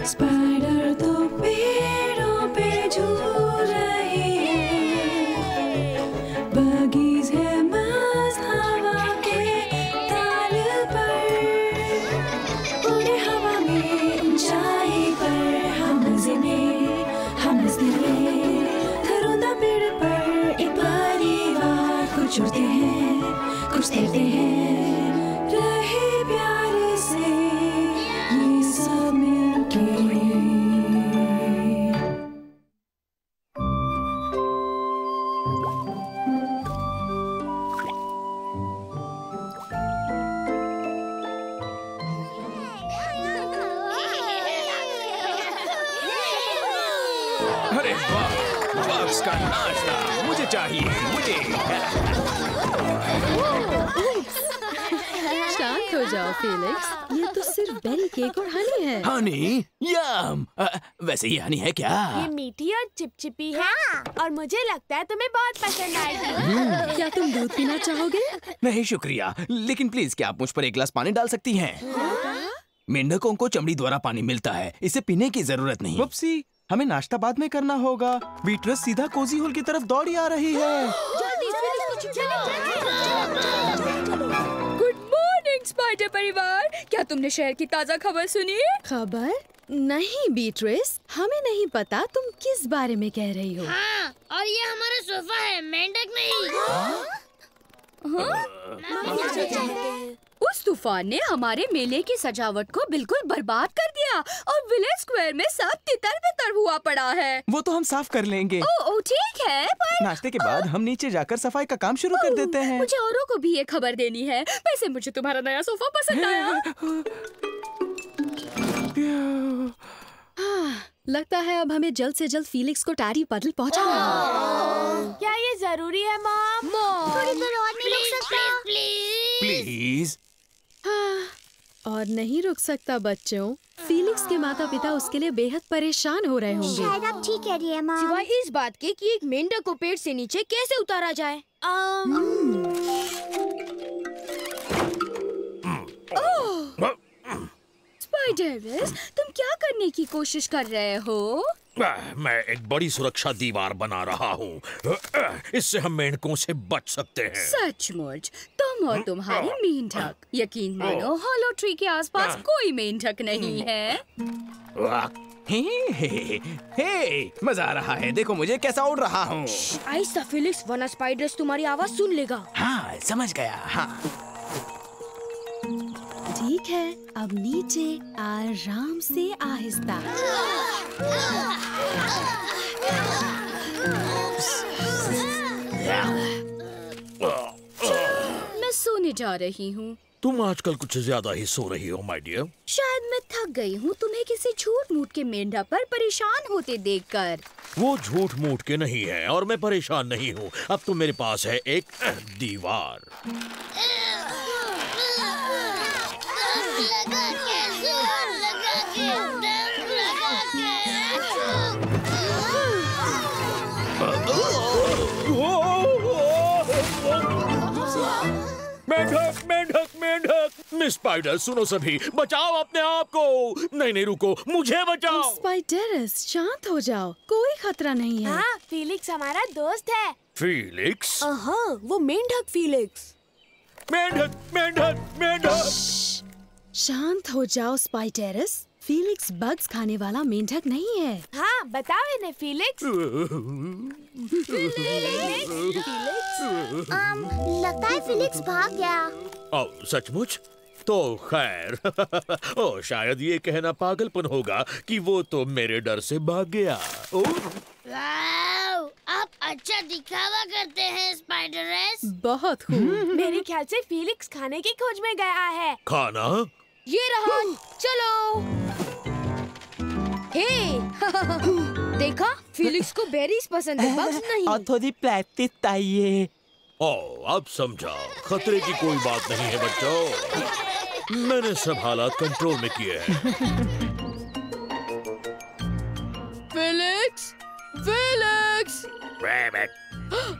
Spider तो पेड़ों पे झूल रही है, बगीज है मस्त हवा के ताल पर, उड़े हवा में ऊंचाई पर, हम मजे में हम मस्ती में, घरोंदा पेड़ पर एक परिवार, कुछ उड़ते हैं कुछ तैरते हैं, रहे प्यार से ये सब मिलके। अरे वाह, बग्स का नाश्ता मुझे चाहिए, मुझे। शांत हो जाओ फेलिक्स, ये तो सिर्फ बेरी केक और हनी है। हनी? यम! वैसे ये हनी है क्या? ये मीठी और चिपचिपी है और मुझे लगता है तुम्हें बहुत पसंद आएगी। क्या तुम दूध पीना चाहोगे? नहीं शुक्रिया, लेकिन प्लीज क्या आप मुझ पर एक गिलास पानी डाल सकती हैं? मेंढकों को चमड़ी द्वारा पानी मिलता है, इसे पीने की जरूरत नहीं। वप्सी, हमें नाश्ता बाद में करना होगा। बीट्रस सीधा कोजी होल की तरफ दौड़ी आ रही है। गुड मॉर्निंग स्पाइडर परिवार, क्या तुमने शहर की ताजा खबर सुनी? खबर? नहीं बीट्रिस, हमें नहीं पता तुम किस बारे में कह रही हो। हाँ, और ये हमारा सोफा है, मेंढक नहीं। उस तूफान ने हमारे मेले की सजावट को बिल्कुल बर्बाद कर दिया और विलेज स्क्वायर में सब तितर-बितर हुआ पड़ा है। वो तो हम साफ कर लेंगे। ओ ठीक है, पर नाश्ते के बाद हम नीचे जाकर सफाई का काम शुरू कर देते हैं। मुझे औरों को भी ये खबर देनी है। वैसे मुझे तुम्हारा नया सोफा पसंद आया। लगता है अब हमें जल्द से जल्द फीलिक्स को टैरी पडल पहुंचाना है। क्या ये जरूरी है मॉम? थोड़ी देर और नहीं रुक सकता? प्लीज। और नहीं रुक सकता बच्चों। फीलिक्स के माता पिता उसके लिए बेहद परेशान हो रहे होंगे। शायद आप ठीक कह रही है माँ। सिवाय इस बात के कि एक मेंढक को पेड़ से नीचे कैसे उतारा जाए। स्पाइडरस, तुम क्या करने की कोशिश कर रहे हो? मैं एक बड़ी सुरक्षा दीवार बना रहा हूँ। इससे हम मेंढकों से बच सकते हैं। सचमुच? तुम और तुम्हारी मेंढक। यकीन मानो हॉलो ट्री के आसपास कोई मेंढक नहीं है। हे, मजा आ रहा है। देखो मुझे कैसा उड़ रहा हूँ। आहिस्ता फेलिक्स, वरना स्पाइडर्स तुम्हारी आवाज सुन लेगा। हाँ, समझ गया। हाँ। ठीक है, अब नीचे आराम से आहिस्ता। मैं सोने जा रही हूँ। तुम आजकल कुछ ज्यादा ही सो रही हो माय डियर। शायद मैं थक गई हूँ तुम्हें किसी झूठ मूठ के मेंढक पर परेशान होते देखकर। वो झूठ मूठ के नहीं है और मैं परेशान नहीं हूँ। अब तो मेरे पास है एक दीवार। मेंढक, मेंढक, मेंढक। मिस स्पाइडर, सुनो सभी, बचाओ अपने आप को। नहीं रुको, मुझे बचाओ। स्पाइडरस, शांत हो जाओ, कोई खतरा नहीं है। हाँ, फीलिक्स हमारा दोस्त है। फीलिक्स? हाँ, वो मेंढक फीलिक्स। मेंढक, मेंढक, मेंढक। शांत हो जाओ स्पाइडरस, फीलिक्स बग्स खाने वाला मेंढक नहीं है। हाँ, बताओ इन्हें फीलिक्स। लगता है फीलिक्स भाग गया। सचमुच? तो खैर। ओ, शायद ये कहना पागलपन होगा कि वो तो मेरे डर से भाग गया। वाओ, आप अच्छा दिखावा करते हैं स्पाइडरस। बहुत खूब। मेरे ख्याल से फीलिक्स खाने की खोज में गया है। खाना? ये रहा, चलो। हे, देखा, फीलिक्स को बेरीज पसंद है, बग्स नहीं। और थोड़ी प्रैक्टिस चाहिए। अब समझा, खतरे की कोई बात नहीं है बच्चों। मैंने सब हालात कंट्रोल में किए हैं। Felix, Felix.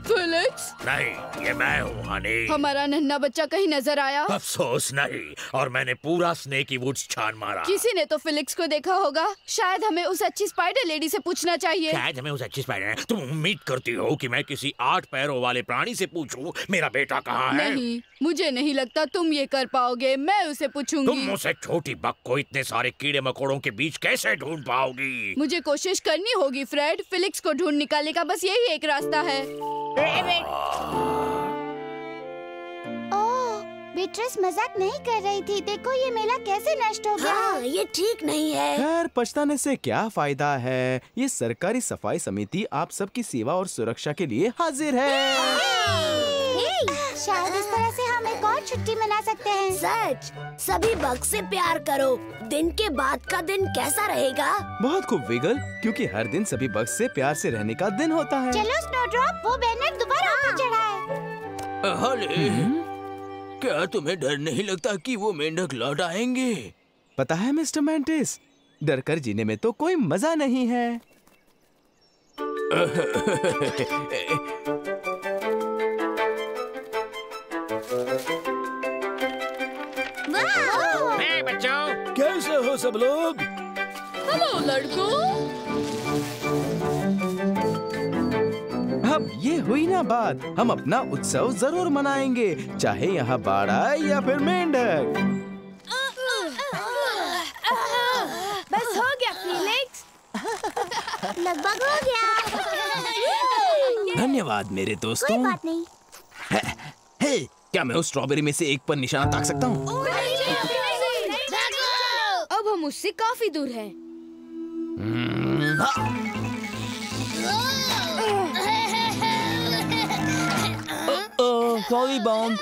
फिलिक्स, नहीं, ये मैं हूँ हनी। हमारा नन्हा बच्चा कहीं नजर आया? अफसोस नहीं, और मैंने पूरा स्नेकी वुड्स छान मारा। किसी ने तो फिलिक्स को देखा होगा। शायद हमें उस अच्छी स्पाइडर लेडी से पूछना चाहिए। शायद हमें उस अच्छी स्पाइडर। तुम उम्मीद करती हो कि मैं किसी 8 पैरों वाले प्राणी से पूछूं मेरा बेटा कहाँ है? नहीं, मुझे नहीं लगता तुम ये कर पाओगे। मैं उसे पूछूंगी। तुम मुझसे छोटी बक को इतने सारे कीड़े मकोड़ों के बीच कैसे ढूंढ पाओगी? मुझे कोशिश करनी होगी फ्रेड। फिलिक्स को ढूंढ निकालने का बस यही एक रास्ता है। बीट्रिस मजाक नहीं कर रही थी। देखो ये मेला कैसे नष्ट हो गया। हाँ, ये ठीक नहीं है। खैर पछताने से क्या फायदा है। ये सरकारी सफाई समिति आप सबकी सेवा और सुरक्षा के लिए हाजिर है। शायद इस तरह से हम एक और छुट्टी मना सकते हैं। सच, सभी बग से प्यार करो। दिन के बाद का दिन कैसा रहेगा? बहुत खूब विगल, क्योंकि हर दिन सभी बग्स से प्यार से रहने का दिन होता है। चलो स्नोड्रॉप, वो बैनर दोबारा ऊपर चढ़ाए। हनी, क्या तुम्हें डर नहीं लगता कि वो मेंढक लौट आएंगे? पता है मिस्टर मैंटिस, डर कर जीने में तो कोई मजा नहीं है। बच्चों, कैसे हो सब लोग? हेलो लड़कों। अब ये हुई ना बात। हम अपना उत्सव जरूर मनाएंगे, चाहे यहाँ बाढ़ आए या फिर मेंढक। बस हो गया फिलिक्स। लगभग हो गया। धन्यवाद मेरे दोस्तों। कोई बात नहीं। हे, क्या मैं उस स्ट्रॉबेरी में से एक पर निशाना ताक सकता हूँ? अब हम उससे काफी दूर हैं। Sorry bomb.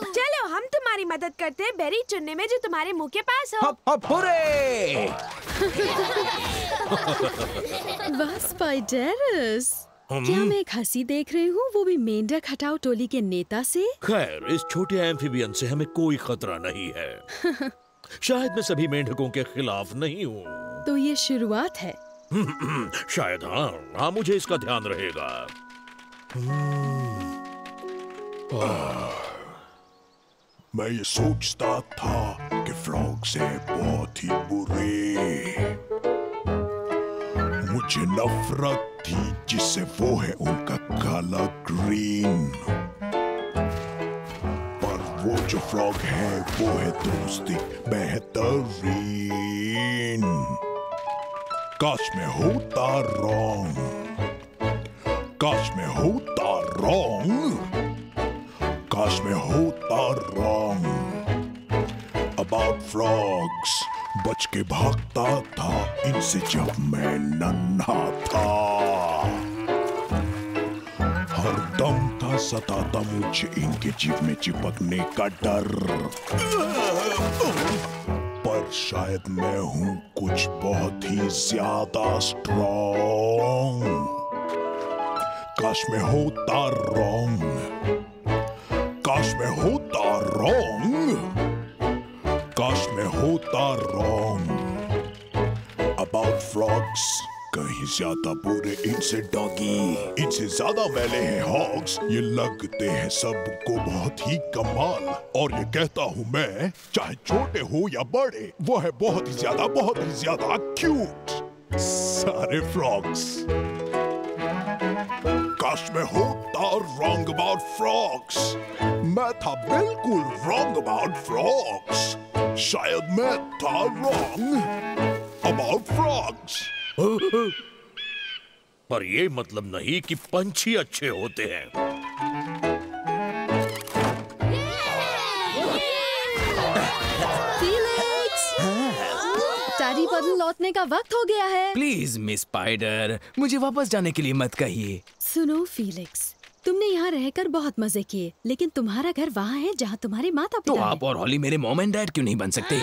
चलो हम तुम्हारी मदद करते हैं बेरी चुनने में जो तुम्हारे मुंह के पास हो। हप हप हुर्रे! वाह स्पाइडरस, क्या मैं एक हंसी देख रही हूँ, वो भी मेंढक हटाओ टोली के नेता से? खैर, इस छोटे एम्फीबियन से हमें कोई खतरा नहीं है। शायद मैं सभी मेंढकों के खिलाफ नहीं हूँ। तो ये शुरुआत है। शायद हाँ, मुझे इसका ध्यान रहेगा। मैं ये सोचता था कि फ्रॉग से बहुत ही बुरे मुझे नफरत थी, जिससे वो है उनका काला ग्रीन। पर वो जो फ्रॉग है वो है दोस्ती बेहतरीन। काश मैं होता रॉन्ग, काश मैं होता रॉन्ग, काश मैं होता रॉन्ग अबाउट फ्रॉग्स। बच के भागता था इनसे जब मैं नन्हा था। हर दम था सताता मुझे इनके जीव में चिपकने का डर। पर शायद मैं हूं कुछ बहुत ही ज्यादा स्ट्रॉन्ग। काश मैं होता रॉन्ग, काश मैं होता रॉन्ग, काश मैं होता रॉन्ग अबाउट फ्रॉग्स। कहीं ज्यादा बुरे इनसे डॉगी, इनसे ज्यादा मैले हैं हॉग्स। ये लगते हैं सबको बहुत ही कमाल, और ये कहता हूँ मैं, चाहे छोटे हो या बड़े, वो है बहुत ही ज्यादा क्यूट सारे फ्रॉग्स। काश मैं होता रॉन्ग अबाउट फ्रॉग्स। मैं था बिल्कुल रॉन्ग अबाउट फ्रॉग्स। शायद मैं था रॉन्ग अबाउट फ्रॉग्स। पर ये मतलब नहीं कि पंछी अच्छे होते हैं। टाडी बदल लौटने का वक्त हो गया है। प्लीज मिस स्पाइडर, मुझे वापस जाने के लिए मत कहिए। सुनो फिलिक्स, तुमने यहाँ रहकर बहुत मजे किए, लेकिन तुम्हारा घर वहाँ है जहाँ तुम्हारे माता पिता तो आप और हॉली मेरे मॉम एंड डैड क्यों नहीं बन सकते?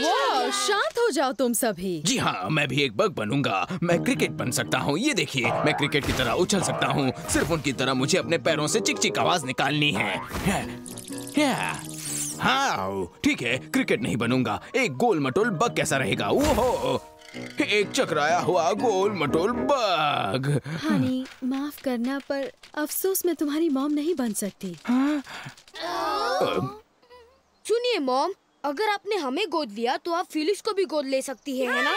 वाह, शांत हो जाओ तुम सभी। जी हाँ, मैं भी एक बग बनूंगा। मैं क्रिकेट बन सकता हूँ। ये देखिए, मैं क्रिकेट की तरह उछल सकता हूँ। सिर्फ उनकी तरह मुझे अपने पैरों से चिक चिक आवाज निकालनी है। हाँ ठीक है, क्रिकेट नहीं बनूंगा। एक गोल मटोल बग कैसा रहेगा? ओहो, एक चकराया हुआ गोल मटोल बग। हनी, माफ करना पर अफसोस मैं तुम्हारी मॉम नहीं बन सकती। सुनिए मॉम, अगर आपने हमें गोद लिया तो आप फिलिक्स को भी गोद ले सकती है ना?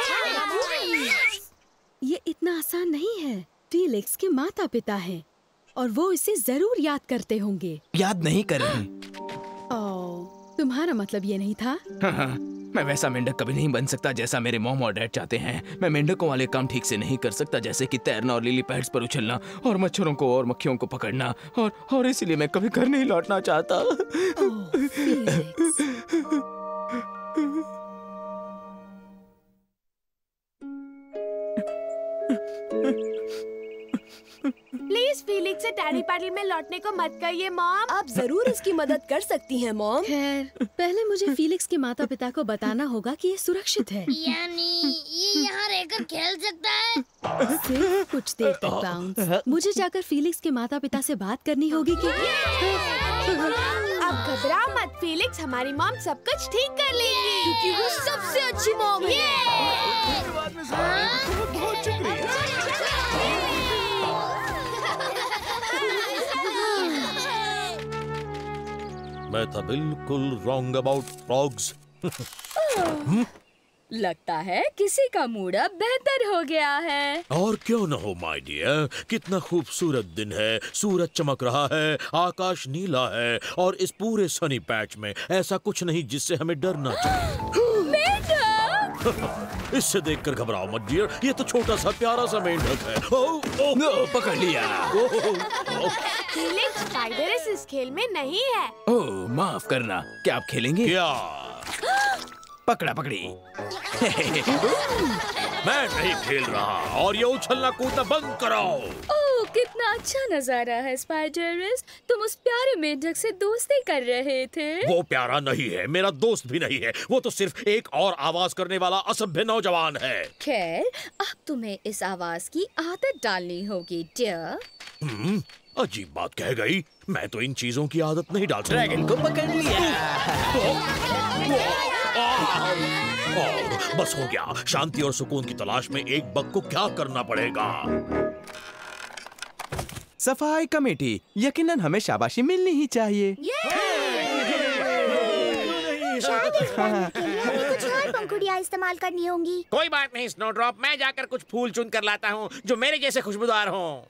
ये इतना आसान नहीं है। फिलिक्स के माता पिता हैं और वो इसे जरूर याद करते होंगे। याद नहीं कर रही। ओह, तुम्हारा मतलब ये नहीं था? हाँ, मैं वैसा मेंढक कभी नहीं बन सकता जैसा मेरे मॉम और डैड चाहते हैं। मैं मेंढकों वाले काम ठीक से नहीं कर सकता, जैसे कि तैरना और लिली पैड्स पर उछलना और मच्छरों को और मक्खियों को पकड़ना, और इसीलिए मैं कभी घर नहीं लौटना चाहता। ओह, फिलिक्स। प्लीज फिलिक्स से डैडी पार्टी में लौटने को मत कहिए मॉम। आप जरूर इसकी मदद कर सकती हैं मॉम। खैर, पहले मुझे फिलिक्स के माता पिता को बताना होगा कि ये सुरक्षित है। यानी ये यहाँ रहकर खेल सकता है? सिर्फ कुछ देर तक बाउंस। मुझे जाकर फिलिक्स के माता पिता से बात करनी होगी कि अब घबराओ मत फिलिक्स, हमारी मॉम सब कुछ ठीक कर लेगी क्योंकि वो सबसे अच्छी मॉम है। बहुत शुक्रिया। मैं था बिल्कुल रॉन्ग अबाउट फ्रॉग्स। लगता है किसी का मूड अब बेहतर हो गया है। और क्यों न हो माय डियर, कितना खूबसूरत दिन है, सूरज चमक रहा है, आकाश नीला है और इस पूरे सनी पैच में ऐसा कुछ नहीं जिससे हमें डरना चाहिए। इससे देखकर घबराओ मत डियर, ये तो छोटा सा प्यारा सा मेंढक है। पकड़ लिया। फिलिक्स, स्पाइडर इस खेल में नहीं है। ओह, माफ करना। क्या आप खेलेंगे? क्या? पकड़ा पकड़ी। मैं नहीं खेल रहा और ये उछलना कूदना बंद कराओ। ओह, कितना अच्छा नजारा है स्पाइडरस। तुम उस प्यारे मेंढक से दोस्ती कर रहे थे। वो प्यारा नहीं है, मेरा दोस्त भी नहीं है, वो तो सिर्फ एक और आवाज करने वाला असभ्य नौजवान है। खैर, अब तुम्हें इस आवाज की आदत डालनी होगी डियर। अजीब बात कह गई, मैं तो इन चीजों की आदत नहीं डाल सकता। ड्रैगन को पकड़ लिया। बस हो गया। शांति और सुकून की तलाश में एक बग को क्या करना पड़ेगा? सफाई कमेटी, यकीनन हमें शाबाशी मिलनी ही चाहिए। शायद इस बार के लिए हमें कुछ और पंखुड़ियाँ इस्तेमाल करनी होंगी। कोई बात नहीं स्नोड्रॉप, मैं जाकर कुछ फूल चुन कर लाता हूँ जो मेरे जैसे खुशबूदार हों।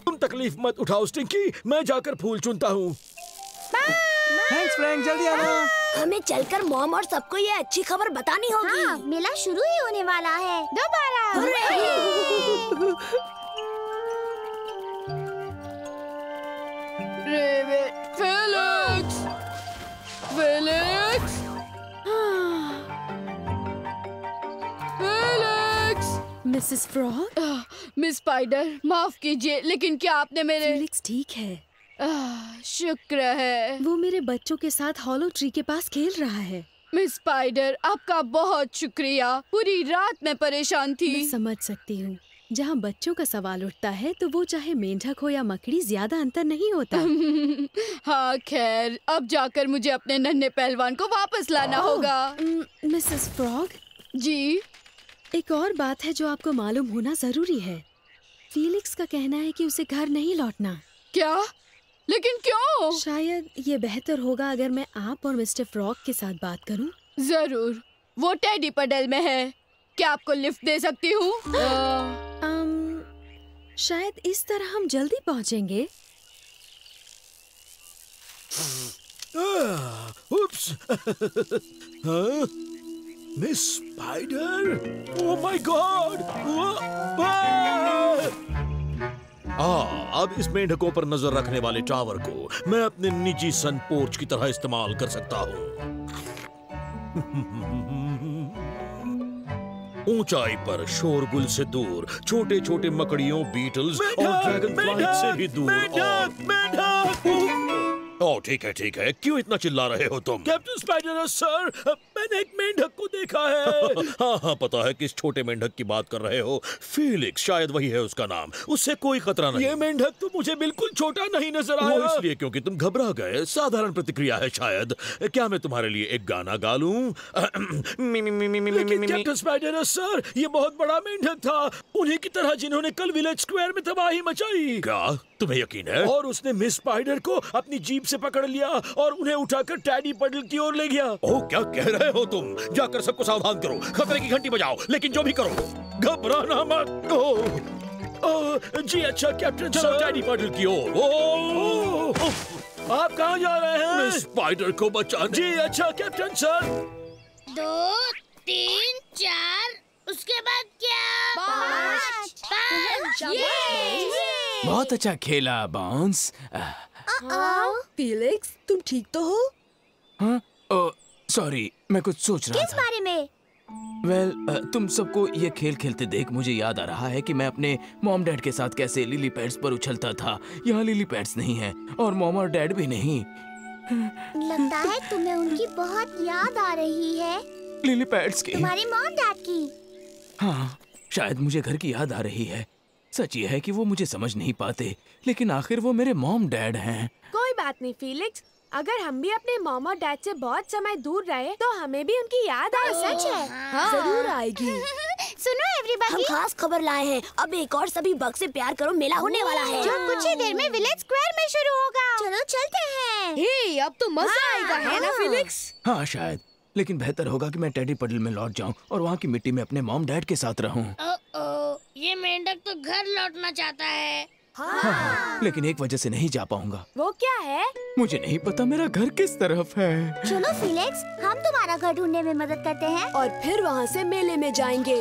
तुम तकलीफ मत उठाओ स्टिंकी, मैं जाकर फूल चुनता हूँ। थैंक्स फ्रैंक, जल्दी आना। हमें चलकर मॉम और सबको ये अच्छी खबर बतानी होगी। हाँ, मेला शुरू ही होने वाला है। दोबारा। Felix! Felix! Felix! Mrs frog? Miss spider, माफ कीजिए, लेकिन क्या आपने मेरे... फिलिक्स ठीक है। शुक्र है। वो मेरे बच्चों के साथ हॉलो ट्री के पास खेल रहा है। मिस स्पाइडर, आपका बहुत शुक्रिया। पूरी रात मैं परेशान थी। मैं समझ सकती हूँ। जहाँ बच्चों का सवाल उठता है तो वो चाहे मेंढक हो या मकड़ी, ज्यादा अंतर नहीं होता। हाँ खैर, अब जाकर मुझे अपने नन्हे पहलवान को वापस लाना होगा। मिसेस फ्रॉग जी, एक और बात है जो आपको मालूम होना जरूरी है। फिलिक्स का कहना है कि उसे घर नहीं लौटना। क्या? लेकिन क्यों? शायद ये बेहतर होगा अगर मैं आप और मिस्टर फ्रॉग के साथ बात करूं। जरूर। वो टेडी पडल में है। क्या आपको लिफ्ट दे सकती हूँ? शायद इस तरह हम जल्दी पहुँचेंगे। उप्स। हाँ? Miss spider? Oh my God! अब इस मेंढकों पर नजर रखने वाले टावर को मैं अपने निजी सन पोर्च की तरह इस्तेमाल कर सकता हूँ। ऊंचाई पर शोरगुल से दूर, छोटे छोटे मकड़ियों, बीटल्स और ड्रैगन फ्लाइट से भी दूर। ओह ठीक है, क्यों इतना चिल्ला रहे हो तुम? कैप्टन स्पाइडर सर, मैंने एक मेंढक को देखा है। हाँ हाँ पता है किस छोटे मेंढक की बात कर रहे हो। फीलिक्स, शायद वही है उसका नाम। उससे कोई खतरा नहीं। ये मेंढक तो मुझे बिल्कुल छोटा नहीं नजर आया। वो इसलिए क्योंकि तुम घबरा गए। साधारण प्रतिक्रिया है शायद। क्या मैं तुम्हारे लिए एक गाना गा लूं? लेकिन कैप्टन स्पाइडर सर, ये बहुत बड़ा मेंढक था, उन्हीं की तरह जिन्होंने कल विलेज स्क्वायर में तबाही मचाई। क्या तुम्हें यकीन है? और उसने मिस स्पाइडर को अपनी जीप से पकड़ लिया और उन्हें उठाकर टैडी पडल की ओर ले गया। ओह, क्या कह रहे हो तुम? जाकर सबको सावधान करो, खतरे की घंटी बजाओ, लेकिन जो भी करो घबराना मत। ओह जी अच्छा कैप्टन सर, टैडी पडल की ओर। आप कहाँ जा रहे हैं? मिस स्पाइडर को बचाने। जी अच्छा कैप्टन सर। 2, 3, 4, उसके बाद क्या? 5। बहुत अच्छा खेला बाउंस। फीलिक्स, तुम ठीक तो हो? हाँ, सॉरी, मैं कुछ सोच रहा था। किस बारे में? तुम सबको ये खेल खेलते देख मुझे याद आ रहा है कि मैं अपने मॉम डैड के साथ कैसे लिली पैड्स पर उछलता था। यहाँ लिली पैड्स नहीं है और मॉम और डैड भी नहीं। लगता है तुम्हें उनकी बहुत याद आ रही है। लिली पैड्स की? तुम्हारी मॉम डैड की? हाँ, शायद मुझे घर की याद आ रही है। सच ये है कि वो मुझे समझ नहीं पाते, लेकिन आखिर वो मेरे मॉम डैड हैं। कोई बात नहीं फीलिक्स, अगर हम भी अपने मॉम और डैड से बहुत समय दूर रहे तो हमें भी उनकी याद आए। सच है? हाँ। जरूर आएगी। सुनो एवरीबॉडी, हम खास खबर लाए हैं। अब एक और सभी बग से प्यार करो मेला होने वाला है, जो कुछ ही देर में विलेज स्क्वायर में शुरू होगा। चलो चलते हैं। हे, अब तो मजा आएगा, है ना फीलिक्स? हाँ शायद, लेकिन बेहतर होगा कि मैं टैडी पडल में लौट जाऊं और वहाँ की मिट्टी में अपने मॉम डैड के साथ रहूं। ये मेंढक तो घर लौटना चाहता है। हाँ, लेकिन एक वजह से नहीं जा पाऊंगा। वो क्या है? मुझे नहीं पता मेरा घर किस तरफ है। चलो फीलिक्स, हम तुम्हारा घर ढूंढने में मदद करते हैं और फिर वहाँ से मेले में जाएंगे।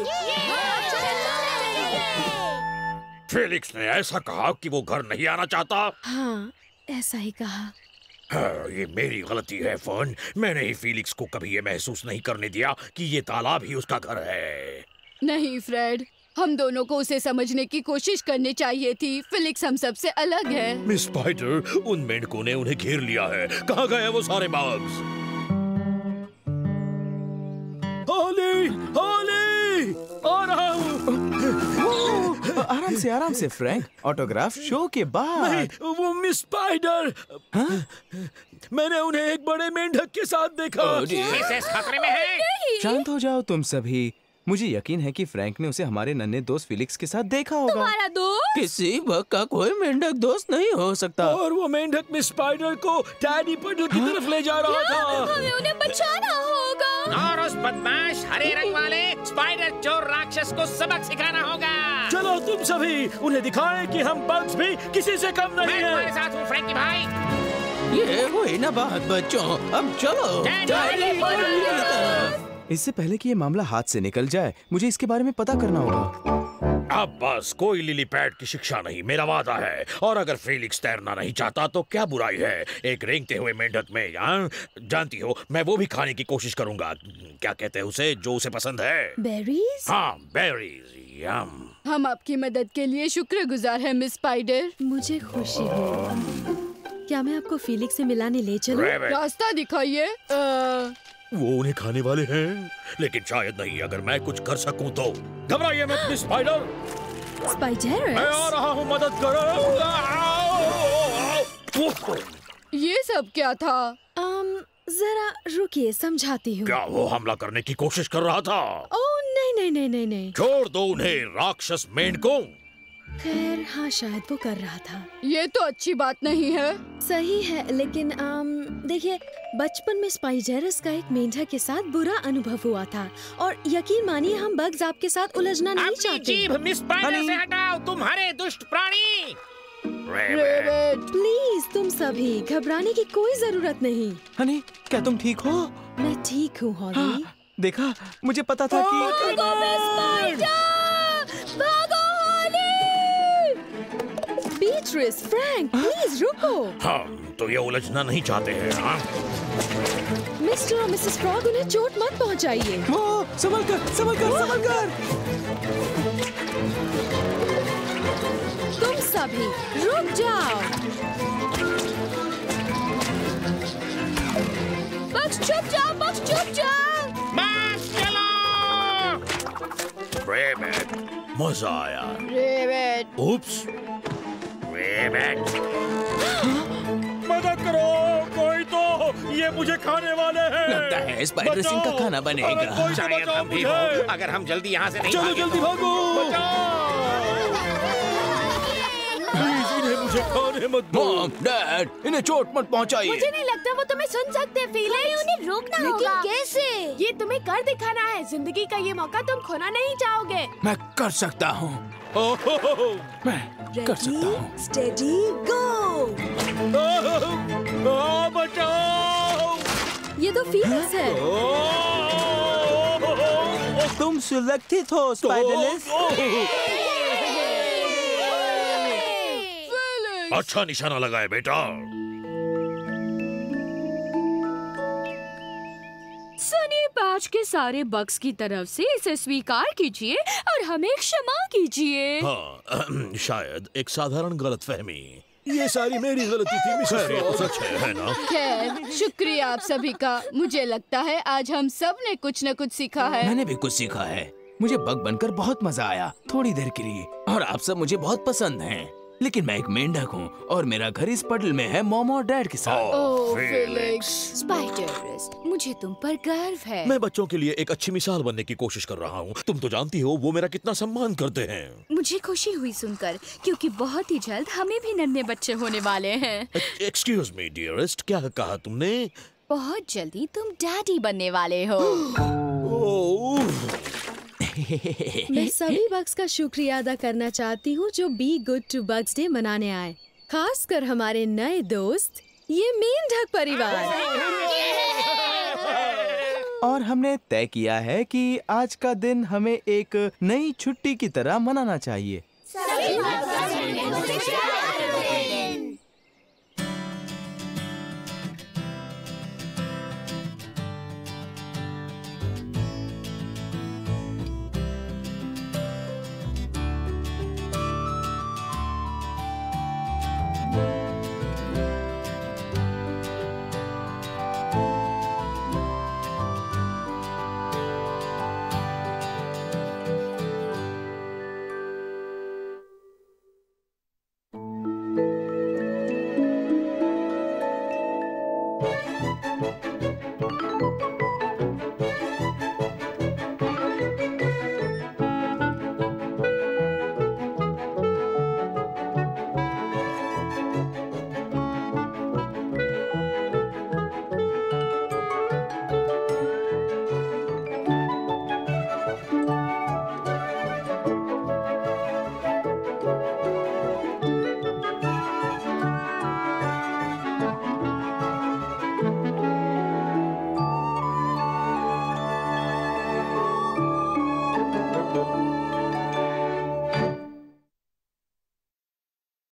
फीलिक्स ने ऐसा कहा कि वो घर नहीं आना चाहता। हाँ, ऐसा ही कहा। हाँ, ये मेरी गलती है फर्न। मैंने ही फीलिक्स को कभी ये महसूस नहीं करने दिया कि ये तालाब ही उसका घर है। नहीं फ्रेड, हम दोनों को उसे समझने की कोशिश करनी चाहिए थी। फिलिक्स हम सबसे अलग है। मिस स्पाइडर, उन मेंढकों ने उन्हें घेर लिया है। कहाँ गए वो सारे बग्स? होली, होली, आ रहा हूँ। आराम से फ्रैंक, ऑटोग्राफ शो के बाद। नहीं, वो मिस स्पाइडर। हाँ? मैंने उन्हें एक बड़े मेंढक के साथ देखा। मिसेस खतरे में है। शांत हो जाओ तुम सभी। मुझे यकीन है कि फ्रैंक ने उसे हमारे नन्हे दोस्त फिलिक्स के साथ देखा होगा। तुम्हारा दोस्त? किसी बग का कोई मेंढक दोस्त नहीं हो सकता। और वो मेंढक मिस स्पाइडर को टैडी पडल की तरफ ले जा रहा था। हमें उन्हें बचाना होगा। और उस बदमाश हरे रंग वाले स्पाइडर चोर राक्षस को सबक सिखाना होगा। चलो तुम सभी उन्हें दिखाएं कि हम बग्स भी किसी से कम नहीं मैं हैं। तुम्हारे साथ हूँ फ्रैंकी भाई। ये हुई ना बात बच्चों, अब चलो। इससे पहले कि ये मामला हाथ से निकल जाए, मुझे इसके बारे में पता करना होगा। अब बस कोई लिली पैड की शिक्षा नहीं, मेरा वादा है। और अगर फेलिक्स तैरना नहीं चाहता तो क्या बुराई है एक रेंगते हुए मेंढक में। जानती हो, मैं वो भी खाने की कोशिश करूंगा। क्या कहते हैं उसे, जो उसे पसंद है? बेरीज? हाँ, बेरीज। यम। हम आपकी मदद के लिए शुक्रगुजार हैं मिस स्पाइडर। मुझे खुशी हो। क्या मैं आपको फिलिक्स से मिलाने ले चलूं? रास्ता दिखाइए। वो उन्हें खाने वाले हैं, लेकिन शायद नहीं। अगर मैं कुछ कर सकूं तो। घबराइए मत मिस स्पाइडर। स्पाइडर, मैं आ रहा हूँ, मदद करो। ये सब क्या था? जरा रुकिए, समझाती हूँ। क्या वो हमला करने की कोशिश कर रहा था? ओह नहीं। छोड़ दो उन्हें, राक्षस मेंढकों। खैर हाँ, शायद वो कर रहा था। ये तो अच्छी बात नहीं है। सही है, लेकिन देखिए, बचपन में स्पाइडरस का एक मेंढक के साथ बुरा अनुभव हुआ था और यकीन मानिए हम बग्स आपके साथ उलझना नहीं चाहते। जीभ मिस स्पाइडर से हटाओ, तुम्हारे दुष्ट प्राणी। प्लीज तुम सभी भागने की कोई जरूरत नहीं। हनी, क्या तुम ठीक हो? मैं ठीक हूँ हॉली। हाँ, देखा, मुझे पता था कि बीट्रिस, फ्रैंक, प्लीज रुको। हाँ, तो ये उलझना नहीं चाहते हैं। हाँ? मिस्टर और मिसेस फ्रॉग, उन्हें चोट मत पहुंचाइए। वो संभल कर। तुम सभी रुक जाओ। बक्स चुप जाओ। बस चलो। रेबेट, मजा आया। रेबेट। उप्स। रेबेट। मदद करो, कोई तो, ये मुझे खाने वाले हैं। लगता है स्पाइडर सिंह का खाना बनेगा। शायद हम भी हो, अगर हम जल्दी यहाँ से नहीं चलो जल्दी भागो। प्लीज इन्हें मुझे खाने मत दो। मॉम, डैड, इन्हें चोट मत पहुंचाइए। मुझे नहीं लगता वो तुम्हें सुन सकते फीलिक्स। उन्हें रोकना लेकिन होगा। कैसे? ये तुम्हें कर दिखाना है। जिंदगी का ये मौका तुम खोना नहीं चाहोगे। मैं कर सकता हूँ। मैं कर सकता हूँ। स्टेडी गो। बचाओ। ये तो फीलिक्स है। तुम सुरक्षित हो स्पाइडरलेस। अच्छा निशाना लगाए बेटा। सनी पैच के सारे बग्स की तरफ से इसे स्वीकार कीजिए और हमें क्षमा कीजिए। हाँ, शायद एक साधारण गलतफहमी। ये सारी मेरी गलती थी मिसेस फ्रॉग। सच है ना? खैर, शुक्रिया आप सभी का। मुझे लगता है आज हम सब ने कुछ न कुछ सीखा है। मैंने भी कुछ सीखा है। मुझे बग बनकर बहुत मजा आया, थोड़ी देर के लिए। और आप सब मुझे बहुत पसंद हैं। लेकिन मैं एक मेंढक हूँ और मेरा घर इस पडल में है मॉम और डैड के साथ। ओह फेलिक्स, स्पाइडर्स, मुझे तुम पर गर्व है। मैं बच्चों के लिए एक अच्छी मिसाल बनने की कोशिश कर रहा हूँ। तुम तो जानती हो वो मेरा कितना सम्मान करते हैं। मुझे खुशी हुई सुनकर, क्योंकि बहुत ही जल्द हमें भी नन्हे बच्चे होने वाले हैं। एक्सक्यूज मी डियरेस्ट, क्या कहा तुमने? बहुत जल्दी तुम डैडी बनने वाले हो। मैं सभी बग्स का शुक्रिया अदा करना चाहती हूँ जो be good to bugs day मनाने आए, खासकर हमारे नए दोस्त ये मेंढक परिवार। और हमने तय किया है कि आज का दिन हमें एक नई छुट्टी की तरह मनाना चाहिए।